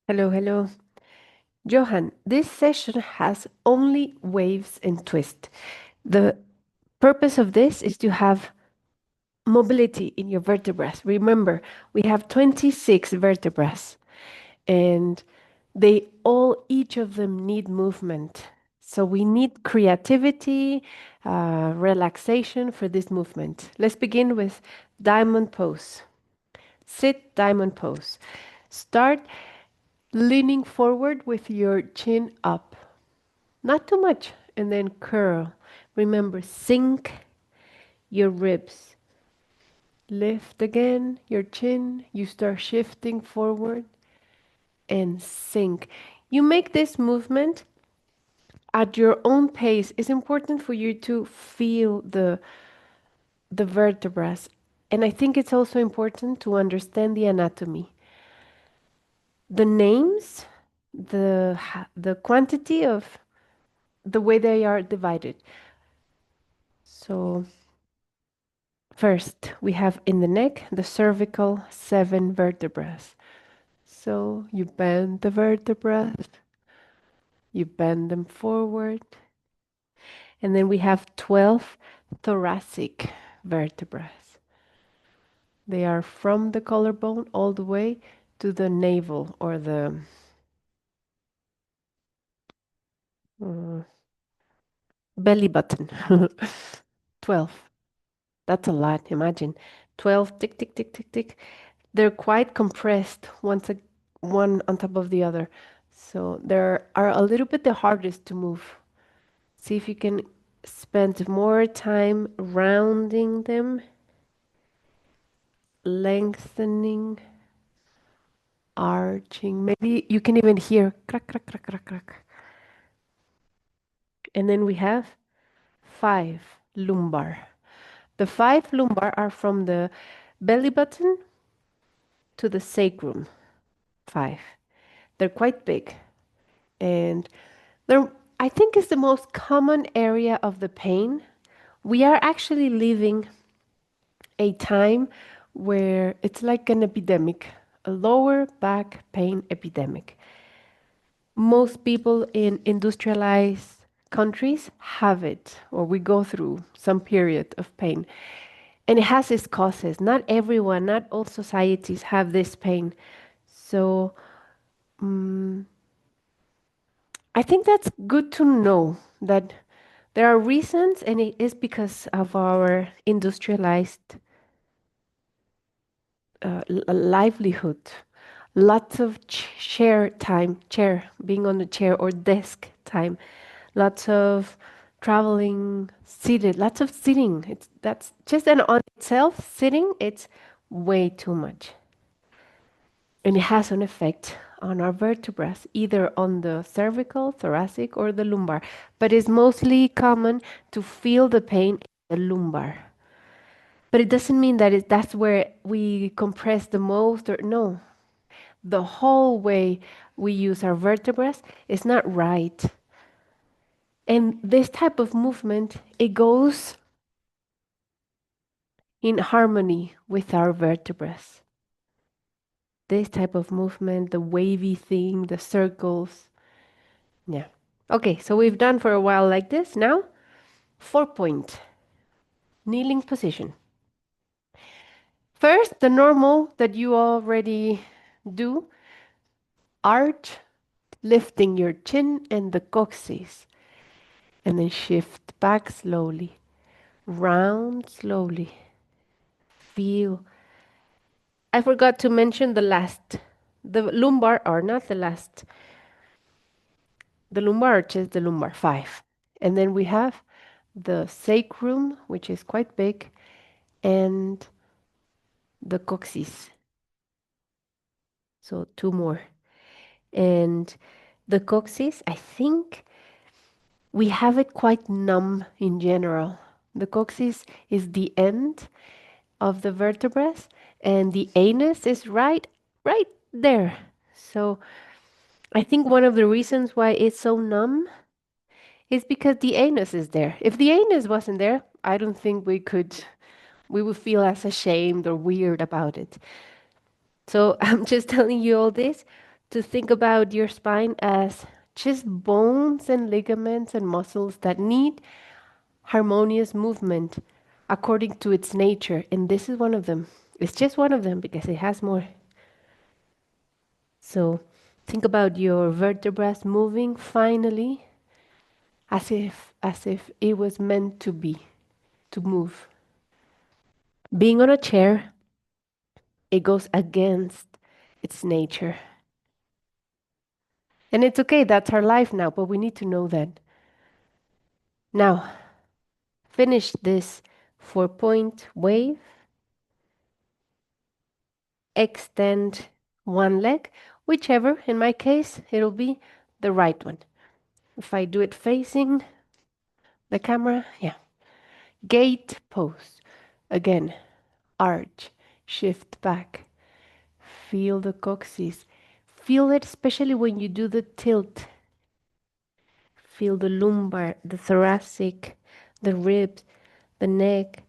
Hello, hello. Johan, this session has only waves and twist. The purpose of this is to have mobility in your vertebrae. Remember, we have 26 vertebrae and each of them need movement. So we need creativity, relaxation for this movement. Let's begin with diamond pose. Sit diamond pose. Start leaning forward with your chin up. Not too much. And then curl. Remember, sink your ribs. Lift again your chin. You start shifting forward and sink. You make this movement at your own pace. It's important for you to feel the vertebrae. And I think it's also important to understand the anatomy. The names, the quantity of the way they are divided. So first, we have in the neck the cervical 7 vertebrae. So you bend the vertebrae, you bend them forward, and then we have 12 thoracic vertebrae. They are from the collarbone all the way to the navel or the uh, belly button. 12. That's a lot, imagine. 12, tick, tick, tick, tick, tick. They're quite compressed one on top of the other. So they are a little bit the hardest to move. See if you can spend more time rounding them, lengthening, arching. Maybe you can even hear crack, crack, crack, crack, crack. And then we have 5 lumbar. The 5 lumbar are from the belly button to the sacrum. 5. They're quite big. And they're, I think, is the most common area of the pain. We are actually living a time where it's like an epidemic, a lower back pain epidemic. Most people in industrialized countries have it, or we go through some period of pain. And it has its causes. Not everyone, not all societies have this pain. So I think that's good to know that there are reasons, and it is because of our industrialized livelihood. Lots of chair time, chair, being on the chair or desk time. Lots of traveling seated, lots of sitting. That's just an on itself, sitting, it's way too much. And it has an effect on our vertebrae, either on the cervical, thoracic, or the lumbar. But it's mostly common to feel the pain in the lumbar. But it doesn't mean that that's where we compress the most, or no. The whole way we use our vertebrae is not right. And this type of movement, it goes in harmony with our vertebrae. This type of movement, the wavy thing, the circles. Yeah. Okay, so we've done for a while like this. Now, 4-point kneeling position. First, the normal that you already do, arch, lifting your chin and the coccyx. And then shift back slowly, round slowly. Feel. I forgot to mention the last. The lumbar are not the last. The lumbar arch is the lumbar 5. And then we have the sacrum, which is quite big, and the coccyx. So 2 more. And the coccyx, I think we have it quite numb in general. The coccyx is the end of the vertebrae, and the anus is right there. So I think one of the reasons why it's so numb is because the anus is there. If the anus wasn't there, I don't think we would feel as ashamed or weird about it. So I'm just telling you all this to think about your spine as just bones and ligaments and muscles that need harmonious movement according to its nature. And this is one of them. It's just one of them because it has more. So think about your vertebrae moving finally as if it was meant to be, to move. Being on a chair, it goes against its nature. And it's okay, that's our life now, but we need to know that. Now, finish this 4-point wave, extend one leg, whichever, in my case, it'll be the right one. If I do it facing the camera, yeah. Gate pose. Again, arch, shift back. Feel the coccyx. Feel it, especially when you do the tilt. Feel the lumbar, the thoracic, the ribs, the neck.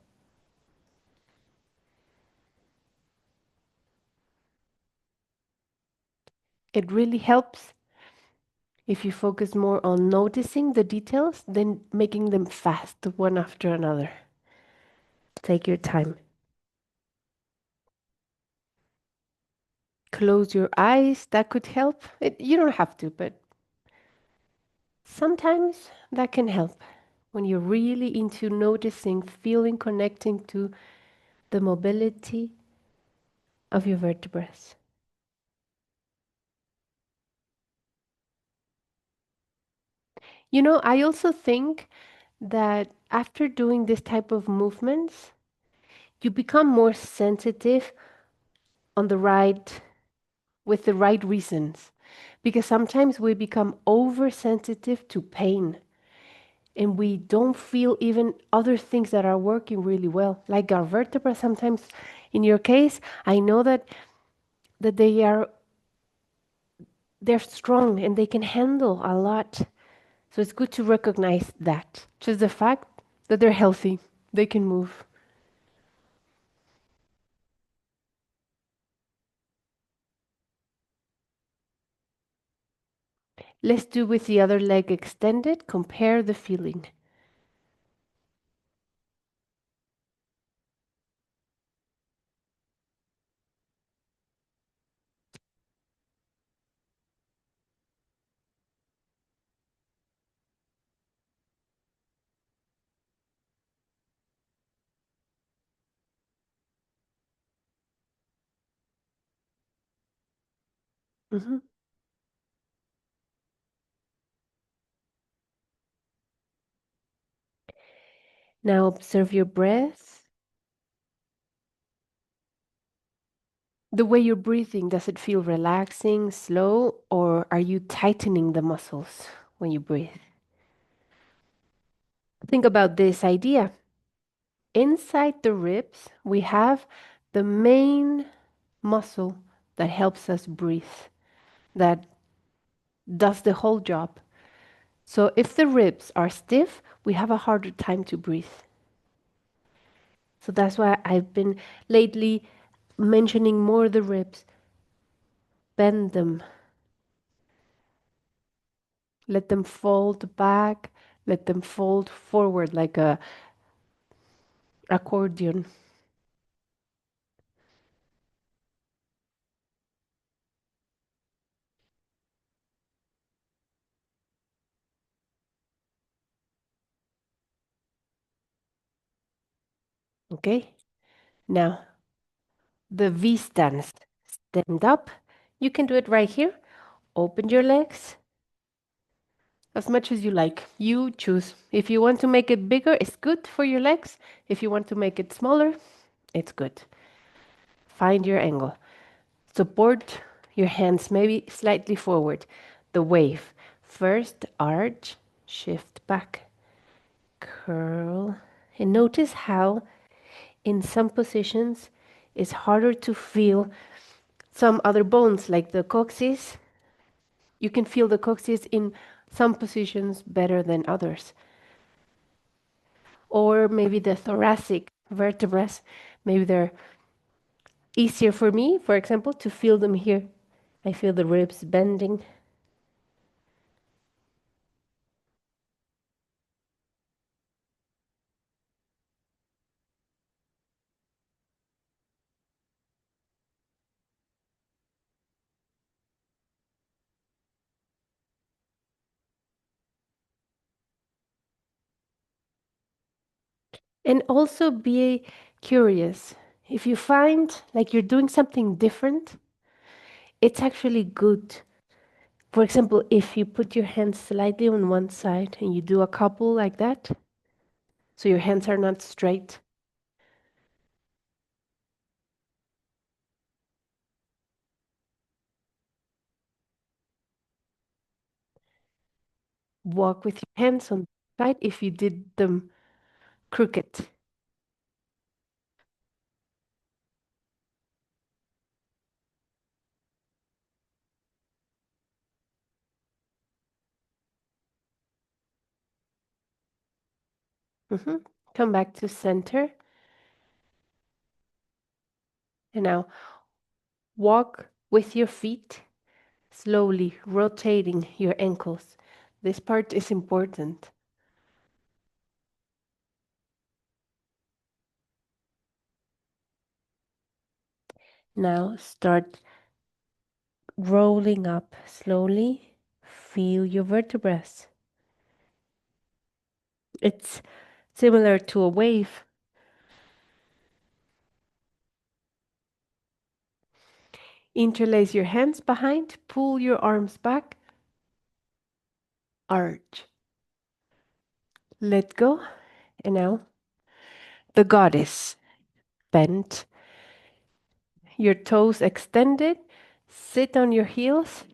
It really helps if you focus more on noticing the details than making them fast, one after another. Take your time. Close your eyes, that could help. You don't have to, but sometimes that can help when you're really into noticing, feeling, connecting to the mobility of your vertebrae. You know, I also think that after doing this type of movements, you become more sensitive on the right, with the right reasons. Because sometimes we become oversensitive to pain and we don't feel even other things that are working really well. Like our vertebra, sometimes in your case, I know that they're strong and they can handle a lot. So it's good to recognize that. Just the fact that they're healthy, they can move. Let's do with the other leg extended, compare the feeling. Mhm. Now observe your breath. The way you're breathing, does it feel relaxing, slow, or are you tightening the muscles when you breathe? Think about this idea. Inside the ribs, we have the main muscle that helps us breathe, that does the whole job. So if the ribs are stiff, we have a harder time to breathe. So that's why I've been lately mentioning more the ribs. Bend them. Let them fold back. Let them fold forward like a accordion. Okay? Now, the V stance. Stand up. You can do it right here. Open your legs as much as you like. You choose. If you want to make it bigger, it's good for your legs. If you want to make it smaller, it's good. Find your angle. Support your hands maybe slightly forward. The wave. First, arch, shift back, curl. And notice how in some positions it's harder to feel some other bones like the coccyx. You can feel the coccyx in some positions better than others. Or maybe the thoracic vertebrae, maybe they're easier for me, for example, to feel them here. I feel the ribs bending. And also be curious. If you find like you're doing something different, it's actually good. For example, if you put your hands slightly on one side and you do a couple like that, so your hands are not straight, walk with your hands on the side if you did them crooked. Mhm. Come back to center. And now walk with your feet, slowly rotating your ankles. This part is important. Now start rolling up slowly. Feel your vertebrae. It's similar to a wave. Interlace your hands behind, pull your arms back, arch. Let go. And now the goddess. Bend your toes extended. Sit on your heels.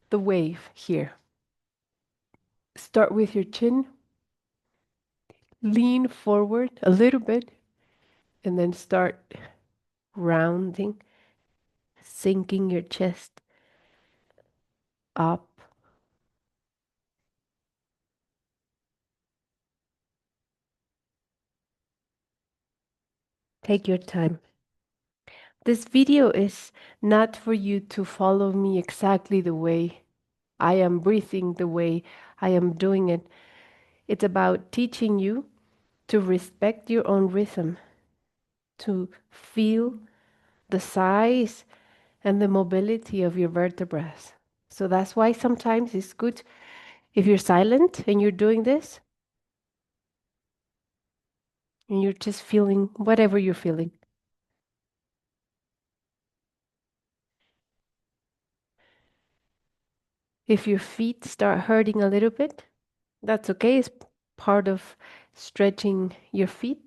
The wave here. Start with your chin. Lean forward a little bit and then start rounding, sinking your chest up. Take your time. This video is not for you to follow me exactly the way I am breathing, the way I am doing it. It's about teaching you to respect your own rhythm, to feel the size and the mobility of your vertebrae. So that's why sometimes it's good if you're silent and you're doing this and you're just feeling whatever you're feeling. If your feet start hurting a little bit, that's okay. It's part of stretching your feet,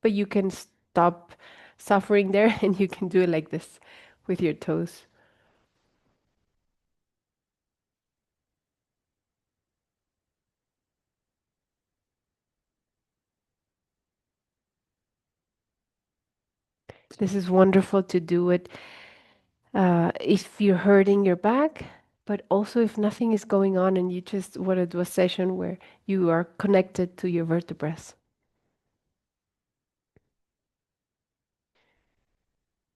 but you can stop suffering there and you can do it like this with your toes. This is wonderful to do it if you're hurting your back, but also if nothing is going on and you just want to do a session where you are connected to your vertebrae.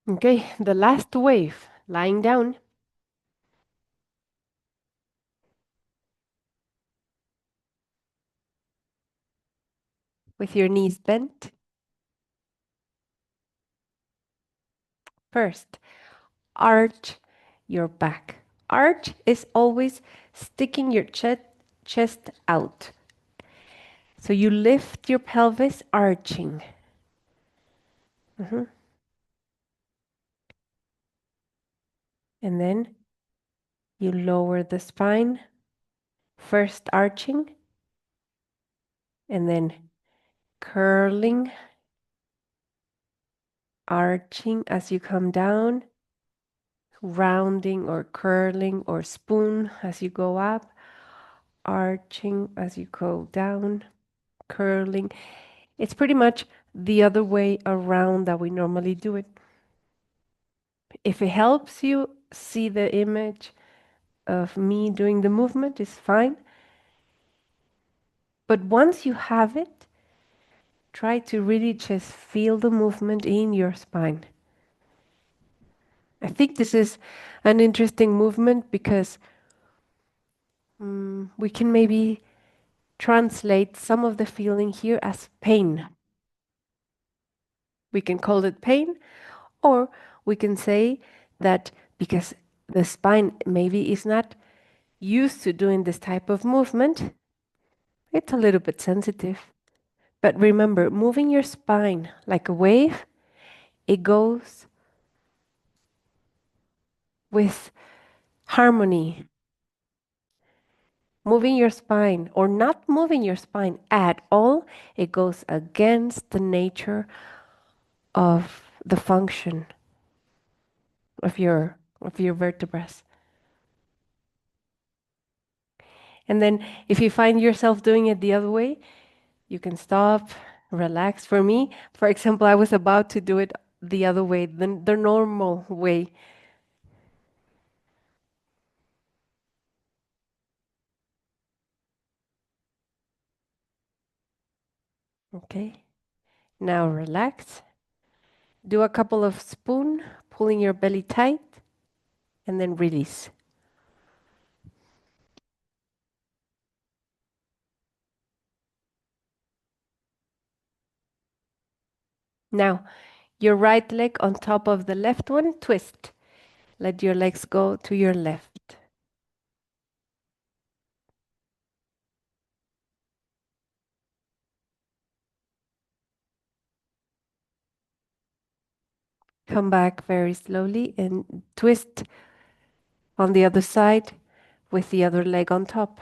Okay, the last wave, lying down with your knees bent. First, arch your back. Arch is always sticking your chest out. So you lift your pelvis, arching. Mhm. And then you lower the spine, first arching, and then curling, arching as you come down, rounding or curling or spoon as you go up, arching as you go down, curling. It's pretty much the other way around that we normally do it. If it helps you see the image of me doing the movement, it's fine. But once you have it, try to really just feel the movement in your spine. I think this is an interesting movement because we can maybe translate some of the feeling here as pain. We can call it pain, or we can say that because the spine maybe is not used to doing this type of movement, it's a little bit sensitive. But remember, moving your spine like a wave, it goes with harmony. Moving your spine or not moving your spine at all, it goes against the nature of the function of your vertebrae. And then if you find yourself doing it the other way, you can stop, relax. For me, for example, I was about to do it the other way, the normal way. Okay. Now relax. Do a couple of spoon, pulling your belly tight, and then release. Now, your right leg on top of the left one, twist. Let your legs go to your left. Come back very slowly and twist on the other side with the other leg on top.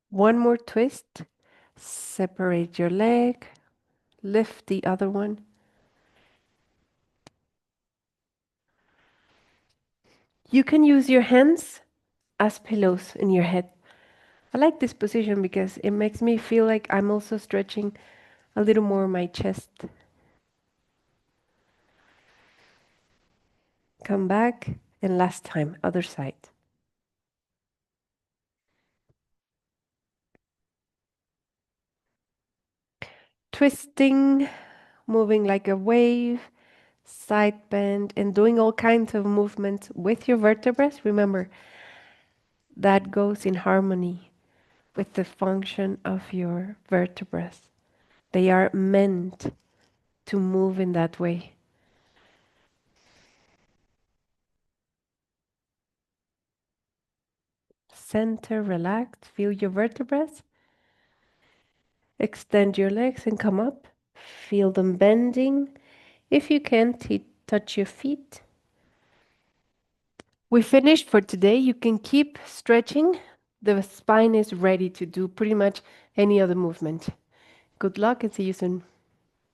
One more twist. Separate your leg. Lift the other one. You can use your hands as pillows in your head. I like this position because it makes me feel like I'm also stretching a little more my chest. Come back, and last time, other side. Twisting, moving like a wave, side bend, and doing all kinds of movements with your vertebrae. Remember, that goes in harmony with the function of your vertebrae. They are meant to move in that way. Center, relax, feel your vertebrae. Extend your legs and come up. Feel them bending. If you can, touch your feet. We finished for today. You can keep stretching. The spine is ready to do pretty much any other movement. Good luck and see you soon.